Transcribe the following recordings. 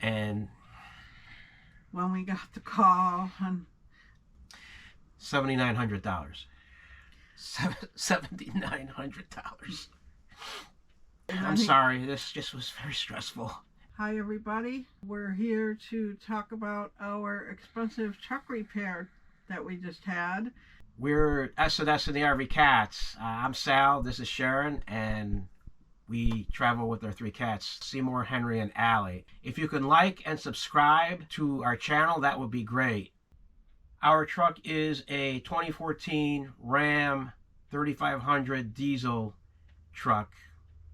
And when we got the call, and $7,900. $7,900. I'm sorry, this just was very stressful. Hi everybody, we're here to talk about our expensive truck repair that we just had. We're S&S and the RV Cats. I'm Sal, this is Sharon, and we travel with our three cats, Seymour, Henry, and Allie. If you can like and subscribe to our channel, that would be great. Our truck is a 2014 Ram 3500 diesel truck,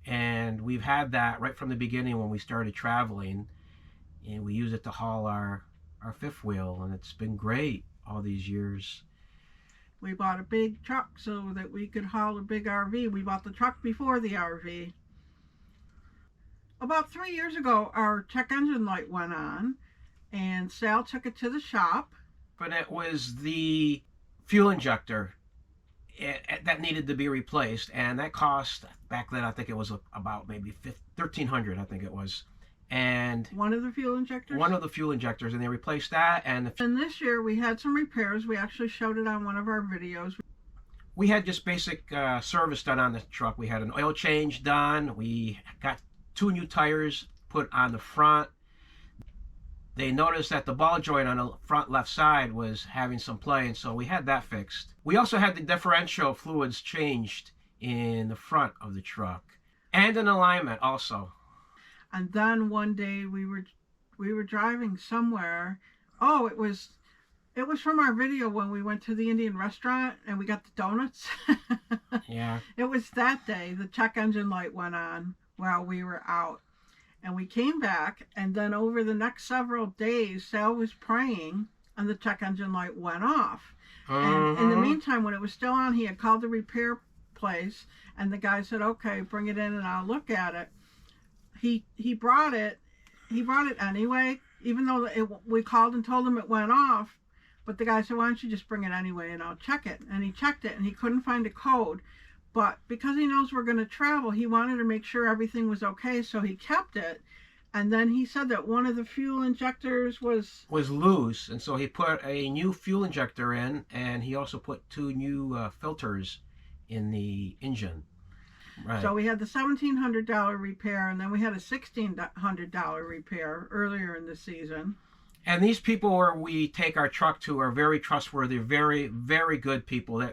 and we've had that right from the beginning when we started traveling, and we use it to haul our fifth wheel, and it's been great all these years. We bought a big truck so that we could haul a big RV. We bought the truck before the RV. About 3 years ago, our check engine light went on, and Sal took it to the shop. But it was the fuel injector that needed to be replaced, and that cost, back then I think it was about maybe $1,300, I think it was. And one of the fuel injectors? One of the fuel injectors, and they replaced that. And this year we had some repairs. We actually showed it on one of our videos. We had just basic service done on the truck. We had an oil change done. We got 2 new tires put on the front. They noticed that the ball joint on the front left side was having some play, and so we had that fixed. We also had the differential fluids changed in the front of the truck, and an alignment also. And then one day we were driving somewhere. Oh, it was from our video when we went to the Indian restaurant and we got the donuts. Yeah. It was that day the check engine light went on while we were out. And we came back, and then over the next several days, Sal was praying, and the check engine light went off. And in the meantime, when it was still on, he had called the repair place, and the guy said, "Okay, bring it in, and I'll look at it." He brought it anyway, even though we called and told him it went off. But the guy said, "Why don't you just bring it anyway, and I'll check it." And he checked it, and he couldn't find a code. But because he knows we're going to travel, he wanted to make sure everything was okay, so he kept it. And then he said that one of the fuel injectors was loose, and so he put a new fuel injector in, and he also put 2 new filters in the engine. Right. So we had the $1,700 repair, and then we had a $1,600 repair earlier in the season. And these people where we take our truck to are very trustworthy, very, very good people.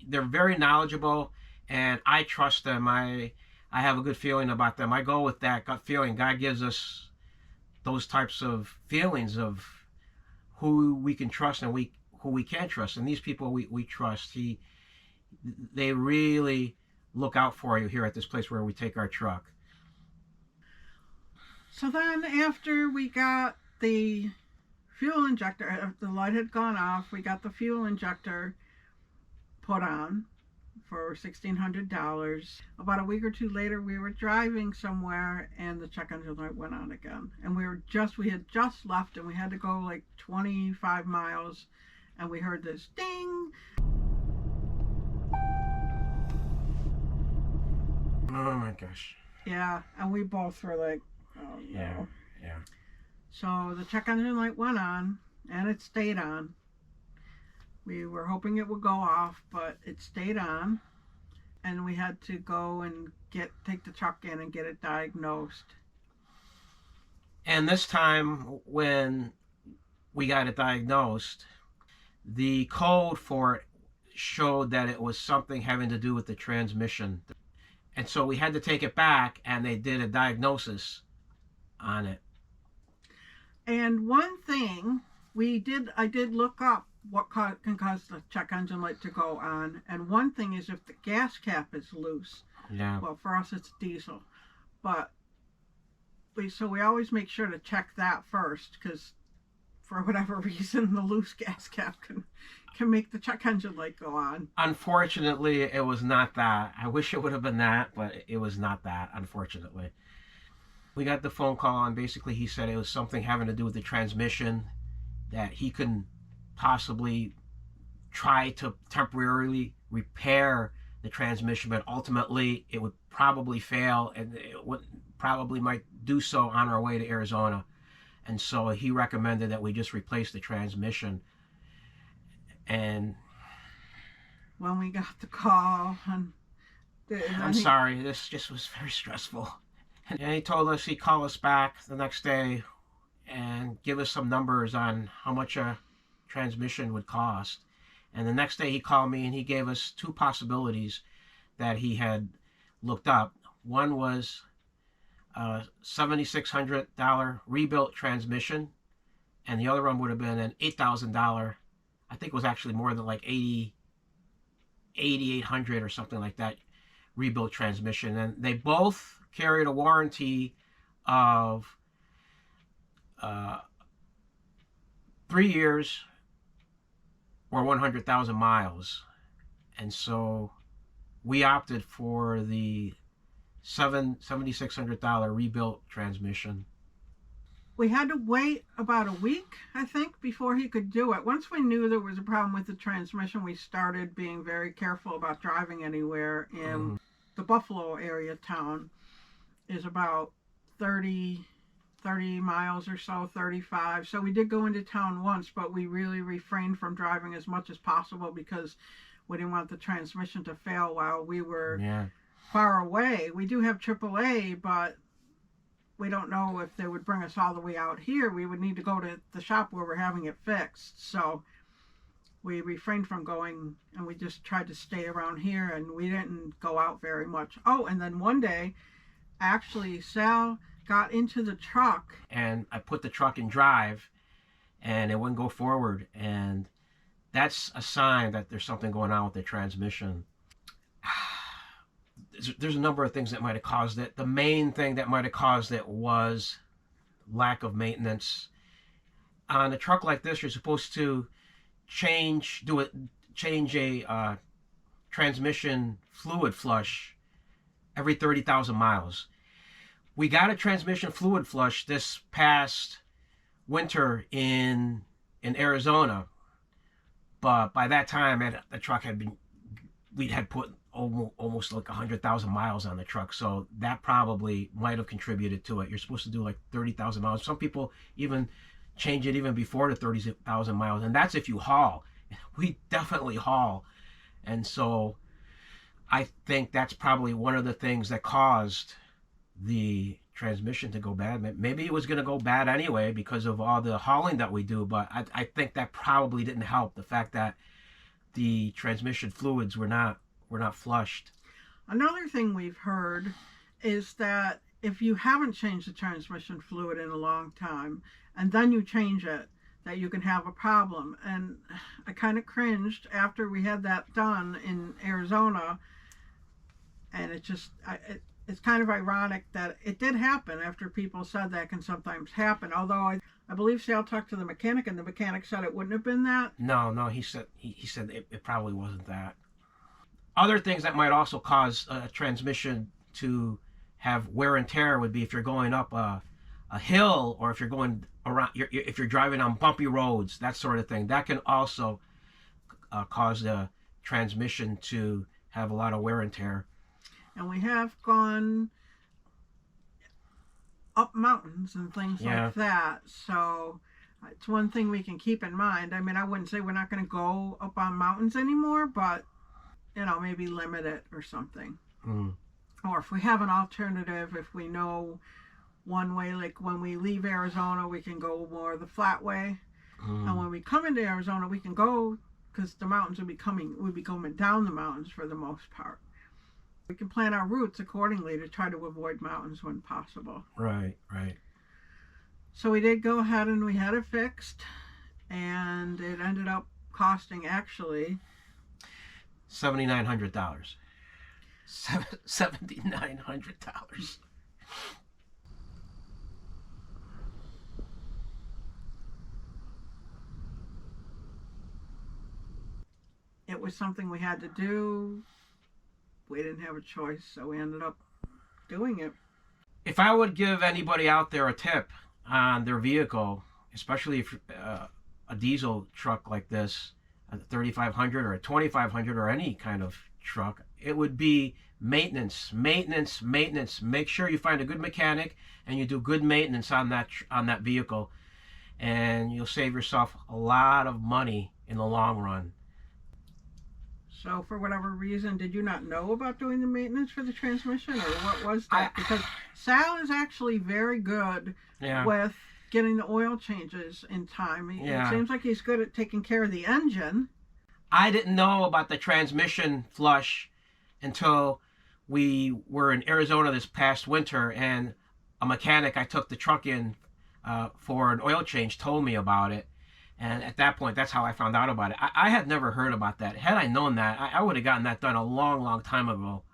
They're very knowledgeable, and I trust them. I have a good feeling about them. I go with that gut feeling. God gives us those types of feelings of who we can trust and who we can't trust. And these people we trust. They really look out for you here at this place where we take our truck. So then after we got the fuel injector, the light had gone off, we got the fuel injector put on for $1,600. About a week or 2 later, we were driving somewhere, and the check engine light went on again. And we had just left, and we had to go like 25 miles, and we heard this ding. Oh my gosh. Yeah, and we both were like, oh no. Yeah. So the check engine light went on, and it stayed on. We were hoping it would go off, but it stayed on, and we had to go and take the truck in and get it diagnosed. And this time when we got it diagnosed, the code for it showed that it was something having to do with the transmission. And so we had to take it back, and they did a diagnosis on it. And one thing I did look up what can cause the check engine light to go on, and one thing is if the gas cap is loose. Yeah. Well, for us it's diesel, but we always make sure to check that first, because for whatever reason the loose gas cap can make the check engine light go on. Unfortunately, it was not that. I wish it would have been that, but it was not that, unfortunately. We got the phone call, and basically he said it was something having to do with the transmission, that he couldn't possibly try to temporarily repair the transmission, but ultimately it would probably fail, and it would probably might do so on our way to Arizona. And so he recommended that we just replace the transmission. And when we got the call, and I'm sorry, this just was very stressful. And he told us he'd call us back the next day and give us some numbers on how much a transmission would cost. And the next day he called me and he gave us two possibilities that he looked up. One was a $7,600 rebuilt transmission, and the other one would have been an $8,000, I think it was actually more than like $8,800 or something like that, rebuilt transmission. And they both carried a warranty of 3 years or 100,000 miles. And so we opted for the $7,600 rebuilt transmission. We had to wait about a week, I think, before he could do it. Once we knew there was a problem with the transmission, we started being very careful about driving anywhere. In the Buffalo area town is about 30 miles or so, 35. So we did go into town once, but we really refrained from driving as much as possible because we didn't want the transmission to fail while we were far away. We do have AAA, but we don't know if they would bring us all the way out here. We would need to go to the shop where we're having it fixed. So we refrained from going, and we just tried to stay around here, and we didn't go out very much. Oh, and then one day, actually, Sal got into the truck. And I put the truck in drive, and it wouldn't go forward. And that's a sign that there's something going on with the transmission. There's a number of things that might have caused it. The main thing that might have caused it was lack of maintenance. On a truck like this, you're supposed to change a transmission fluid flush every 30,000 miles. We got a transmission fluid flush this past winter in Arizona, but by that time the truck we had put almost like 100,000 miles on the truck, so that probably might have contributed to it. You're supposed to do like 30,000 miles. Some people even change it even before the 30,000 miles, and that's if you haul. We definitely haul, and so I think that's probably one of the things that caused the transmission to go bad. Maybe it was going to go bad anyway because of all the hauling that we do, but I think that probably didn't help, the fact that the transmission fluids were not flushed. Another thing we've heard is that if you haven't changed the transmission fluid in a long time and then you change it, that you can have a problem. And I kind of cringed after we had that done in Arizona, and it's kind of ironic that it did happen after people said that can sometimes happen. Although I believe Sal talked to the mechanic, and the mechanic said it wouldn't have been that. No, he said it probably wasn't that. Other things that might also cause a transmission to have wear and tear would be if you're going up a hill, or if you're going around, if you're driving on bumpy roads, that sort of thing. That can also cause the transmission to have a lot of wear and tear. And we have gone up mountains and things like that. So it's one thing we can keep in mind. I mean, I wouldn't say we're not going to go up on mountains anymore, but, maybe limit it or something. Or if we have an alternative, if we know one way, like when we leave Arizona, we can go more the flat way. And when we come into Arizona, we can go, because the mountains we'll be going down the mountains for the most part. We can plan our routes accordingly to try to avoid mountains when possible. Right. So we did go ahead and we had it fixed, and it ended up costing actually $7,900. $7,900. It was something we had to do. We didn't have a choice, so we ended up doing it. If I would give anybody out there a tip on their vehicle, especially if a diesel truck like this, a 3500 or a 2500 or any kind of truck, it would be maintenance, maintenance, maintenance. Make sure you find a good mechanic and you do good maintenance on that vehicle, and you'll save yourself a lot of money in the long run. So for whatever reason, did you not know about doing the maintenance for the transmission, or what was that? Because Sal is actually very good with getting the oil changes in time. It seems like he's good at taking care of the engine. I didn't know about the transmission flush until we were in Arizona this past winter, and a mechanic I took the truck in for an oil change told me about it. And at that point, that's how I found out about it. I had never heard about that. Had I known that, I would have gotten that done a long, long time ago.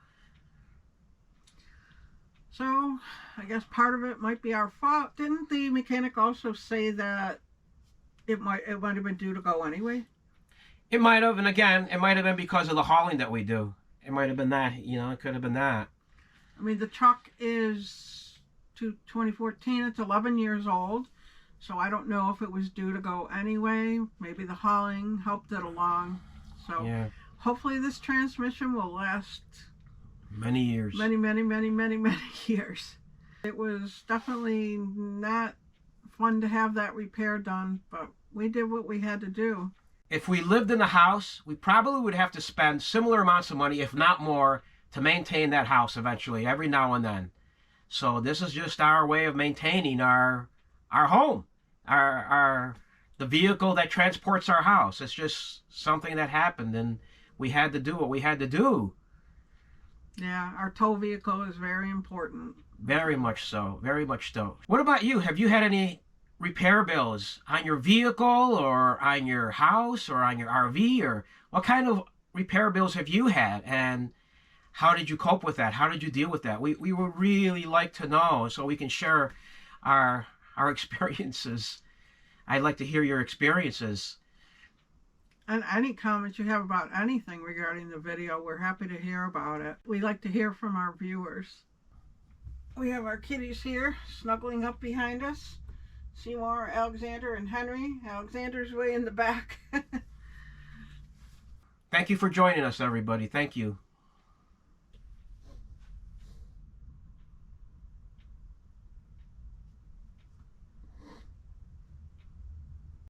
So, I guess part of it might be our fault. Didn't the mechanic also say that it might have been due to go anyway? It might have, and again, it might have been because of the hauling that we do. It might have been that, it could have been that. I mean, the truck is 2014. It's 11 years old. So I don't know if it was due to go anyway. Maybe the hauling helped it along. So hopefully this transmission will last many years. Many years. It was definitely not fun to have that repair done, but we did what we had to do. If we lived in a house, we probably would have to spend similar amounts of money, if not more, to maintain that house eventually, every now and then. So this is just our way of maintaining our home, the vehicle that transports our house. It's just something that happened, and we had to do what we had to do. Yeah, our tow vehicle is very important. Very much so, very much so. What about you? Have you had any repair bills on your vehicle or on your house or on your RV, or what kind of repair bills have you had, and how did you cope with that? How did you deal with that? We would really like to know so we can share our experiences. I'd like to hear your experiences. And any comments you have about anything regarding the video, we're happy to hear about it. We like to hear from our viewers. We have our kitties here snuggling up behind us. Seymour, Alexander, and Henry. Alexander's way in the back. Thank you for joining us, everybody. Thank you.